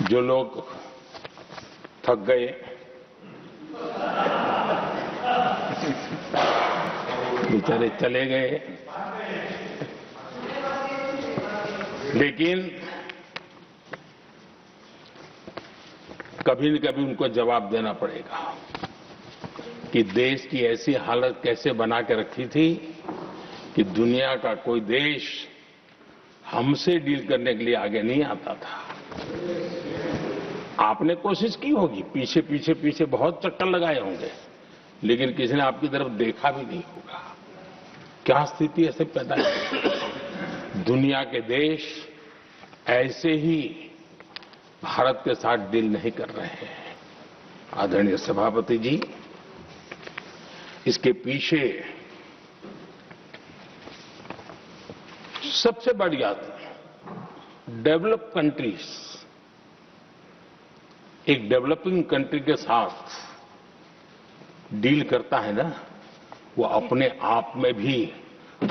जो लोग थक गए, बेचारे चले गए, लेकिन कभी न कभी उनको जवाब देना पड़ेगा कि देश की ऐसी हालत कैसे बना के रखी थी कि दुनिया का कोई देश हमसे डील करने के लिए आगे नहीं आता था। आपने कोशिश की होगी, पीछे पीछे पीछे बहुत चक्कर लगाए होंगे, लेकिन किसी ने आपकी तरफ देखा भी नहीं होगा। क्या स्थिति ऐसे पैदा है? दुनिया के देश ऐसे ही भारत के साथ डील नहीं कर रहे हैं। आदरणीय सभापति जी, इसके पीछे सबसे बड़ी बात, डेवलप कंट्रीज एक डेवलपिंग कंट्री के साथ डील करता है ना, वो अपने आप में भी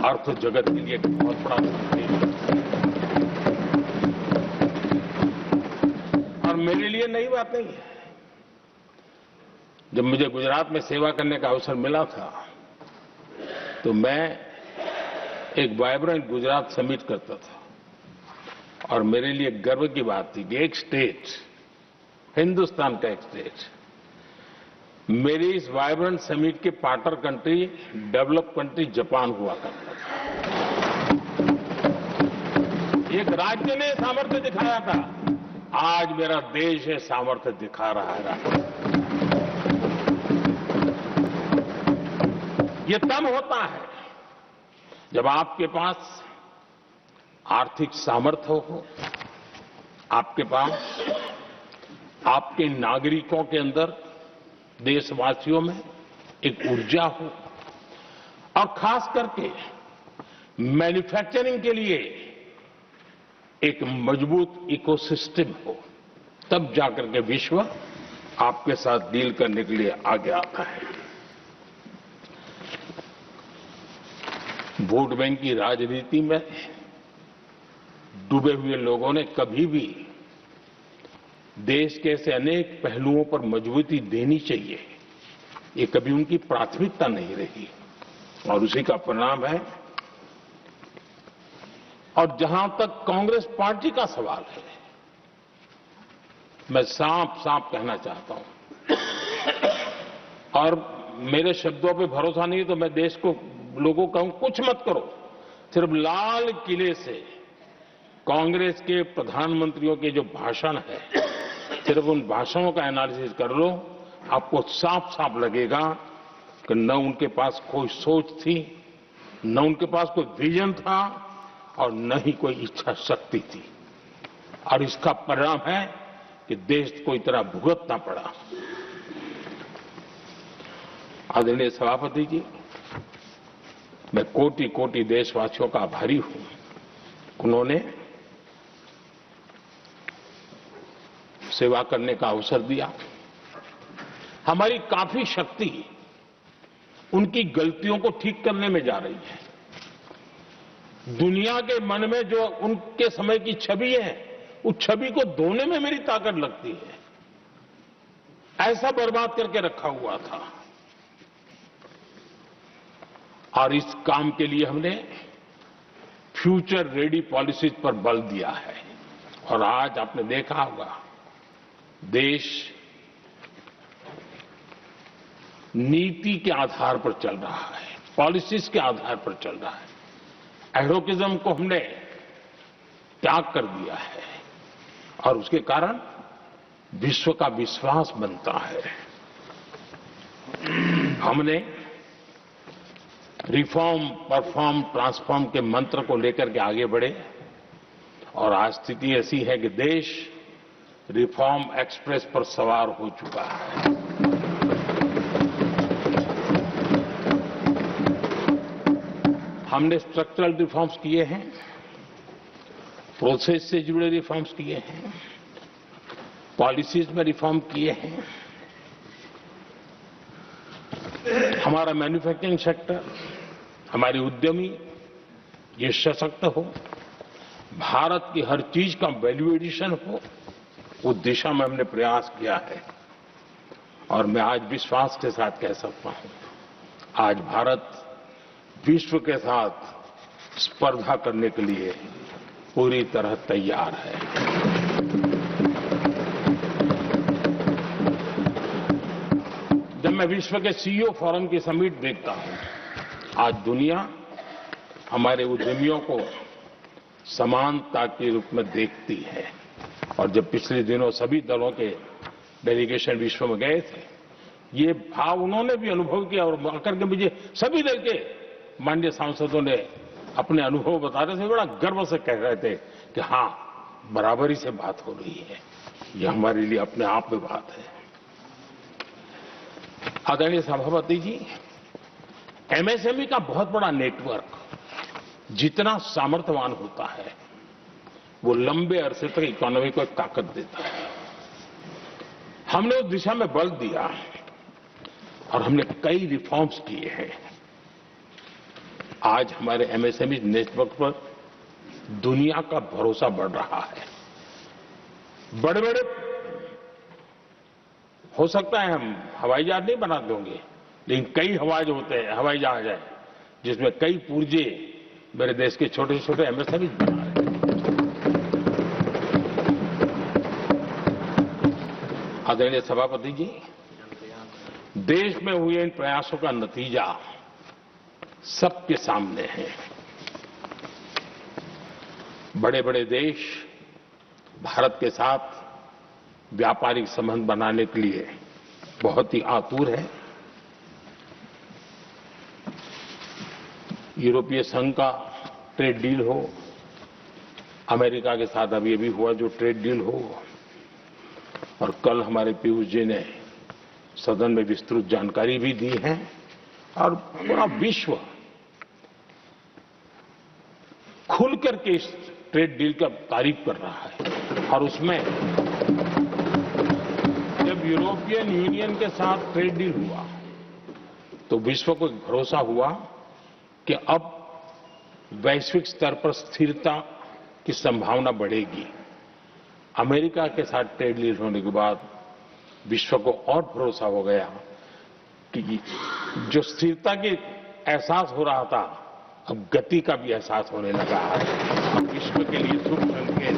अर्थ जगत के लिए एक बहुत बड़ा और मेरे लिए नई बात नहीं है। जब मुझे गुजरात में सेवा करने का अवसर मिला था तो मैं एक वाइब्रेंट गुजरात समिट करता था और मेरे लिए गर्व की बात थी कि एक स्टेट, हिंदुस्तान का एक स्टेट, मेरी इस वाइब्रेंट समिट के partner country, develop country Japan हुआ करता था। एक राज्य ने सामर्थ्य दिखाया था, आज मेरा देश ये सामर्थ्य दिखा रहा है। ये तब होता है जब आपके पास आर्थिक सामर्थ्य हो, आपके पास आपके नागरिकों के अंदर, देशवासियों में एक ऊर्जा हो और खास करके मैन्युफैक्चरिंग के लिए एक मजबूत इकोसिस्टम हो, तब जाकर के विश्व आपके साथ डील करने के लिए आगे आता है। वोट बैंक की राजनीति में डूबे हुए लोगों ने कभी भी देश के ऐसे अनेक पहलुओं पर मजबूती देनी चाहिए, ये कभी उनकी प्राथमिकता नहीं रही और उसी का परिणाम है। और जहां तक कांग्रेस पार्टी का सवाल है, मैं साफ साफ कहना चाहता हूं और मेरे शब्दों पे भरोसा नहीं है तो मैं देश को, लोगों को कहूं कुछ मत करो, सिर्फ लाल किले से कांग्रेस के प्रधानमंत्रियों के जो भाषण है, सिर्फ उन भाषणों का एनालिसिस कर लो, आपको साफ साफ लगेगा कि न उनके पास कोई सोच थी, न उनके पास कोई विजन था और न ही कोई इच्छा शक्ति थी। और इसका परिणाम है कि देश को इतना भुगतना पड़ा। आदरणीय सभापति जी, मैं कोटि कोटि देशवासियों का आभारी हूं। उन्होंने सेवा करने का अवसर दिया। हमारी काफी शक्ति उनकी गलतियों को ठीक करने में जा रही है। दुनिया के मन में जो उनके समय की छवि है, उस छवि को धोने में मेरी ताकत लगती है। ऐसा बर्बाद करके रखा हुआ था और इस काम के लिए हमने फ्यूचर रेडी पॉलिसीज पर बल दिया है। और आज आपने देखा होगा, देश नीति के आधार पर चल रहा है, पॉलिसीज के आधार पर चल रहा है। एडोकिज्म को हमने त्याग कर दिया है और उसके कारण विश्व का विश्वास बनता है। हमने रिफॉर्म, परफॉर्म, ट्रांसफॉर्म के मंत्र को लेकर के आगे बढ़े और आज स्थिति ऐसी है कि देश रिफॉर्म एक्सप्रेस पर सवार हो चुका है। हमने स्ट्रक्चरल रिफॉर्म्स किए हैं, प्रोसेस से जुड़े रिफॉर्म्स किए हैं, पॉलिसीज में रिफॉर्म किए हैं। हमारा मैन्युफैक्चरिंग सेक्टर, हमारे उद्यमी ये सशक्त हो, भारत की हर चीज का वैल्यू एडिशन हो, उस दिशा में हमने प्रयास किया है और मैं आज विश्वास के साथ कह सकता हूं, आज भारत विश्व के साथ स्पर्धा करने के लिए पूरी तरह तैयार है। जब मैं विश्व के सीईओ फोरम की समिट देखता हूं, आज दुनिया हमारे उद्यमियों को समानता के रूप में देखती है और जब पिछले दिनों सभी दलों के डेलीगेशन विश्व में गए थे, ये भाव उन्होंने भी अनुभव किया और आकर के मुझे सभी दल के माननीय सांसदों ने अपने अनुभव बता रहे थे, बड़ा गर्व से कह रहे थे कि हां, बराबरी से बात हो रही है। ये हमारे लिए अपने आप में बात है। आदरणीय सभापति जी, एमएसएमई का बहुत बड़ा नेटवर्क जितना सामर्थ्यवान होता है, वो लंबे अरसे तक इकोनॉमी को एक ताकत देता है। हमने उस दिशा में बल दिया और हमने कई रिफॉर्म्स किए हैं। आज हमारे एमएसएमई नेटवर्क पर दुनिया का भरोसा बढ़ रहा है। बड़े बड़े हो सकता है हम हवाई जहाज नहीं बनाते होंगे, लेकिन कई हवाई जहाज हैं जिसमें कई पुर्जे मेरे देश के छोटे छोटे एमएसएमई बना रहे हैं। आदरणीय सभापति जी, देश में हुए इन प्रयासों का नतीजा सबके सामने है। बड़े बड़े देश भारत के साथ व्यापारिक संबंध बनाने के लिए बहुत ही आतुर है। यूरोपीय संघ का ट्रेड डील हो, अमेरिका के साथ अभी हुआ जो ट्रेड डील हो, और कल हमारे पीयूष जी ने सदन में विस्तृत जानकारी भी दी है और पूरा विश्व खुल करके इस ट्रेड डील का तारीफ कर रहा है। और उसमें जब यूरोपियन यूनियन के साथ ट्रेड डील हुआ तो विश्व को एक भरोसा हुआ कि अब वैश्विक स्तर पर स्थिरता की संभावना बढ़ेगी। अमेरिका के साथ ट्रेड डील होने के बाद विश्व को और भरोसा हो गया कि जो स्थिरता की एहसास हो रहा था, अब गति का भी एहसास होने लगा है। अब विश्व के लिए शुभ संकेत।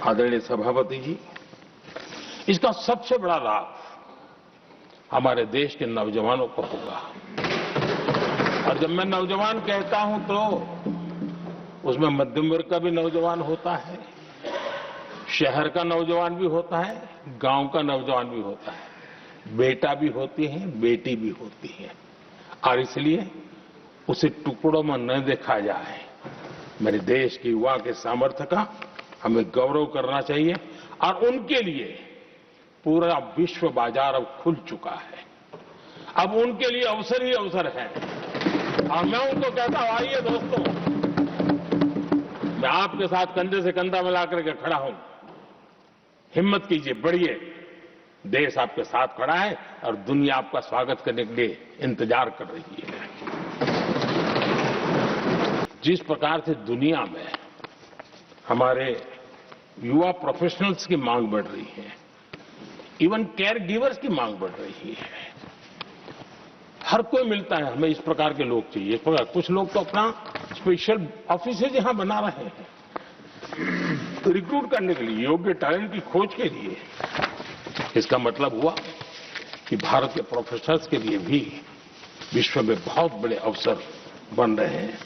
आदरणीय सभापति जी, इसका सबसे बड़ा लाभ हमारे देश के नौजवानों को होगा। और जब मैं नौजवान कहता हूं तो उसमें मध्यम वर्ग का भी नौजवान होता है, शहर का नौजवान भी होता है, गांव का नौजवान भी होता है, बेटा भी होती है, बेटी भी होती है। और इसलिए उसे टुकड़ों में न देखा जाए। मेरे देश के युवा के सामर्थ्य का हमें गौरव करना चाहिए और उनके लिए पूरा विश्व बाजार अब खुल चुका है। अब उनके लिए अवसर ही अवसर है। और मैं उनको कहता हूं, आइए दोस्तों, मैं आपके साथ कंधे से कंधा मिलाकर के खड़ा हूं। हिम्मत कीजिए, बढ़िए। देश आपके साथ खड़ा है और दुनिया आपका स्वागत करने के लिए इंतजार कर रही है। जिस प्रकार से दुनिया में हमारे युवा प्रोफेशनल्स की मांग बढ़ रही है, इवन केयर गिवर्स की मांग बढ़ रही है। हर कोई मिलता है, हमें इस प्रकार के लोग चाहिए। इस प्रकार कुछ लोग तो अपना स्पेशल ऑफिस यहां बना रहे हैं तो रिक्रूट करने के लिए, योग्य टैलेंट की खोज के लिए। इसका मतलब हुआ कि भारत के प्रोफेशनल्स के लिए भी विश्व में बहुत बड़े अवसर बन रहे हैं।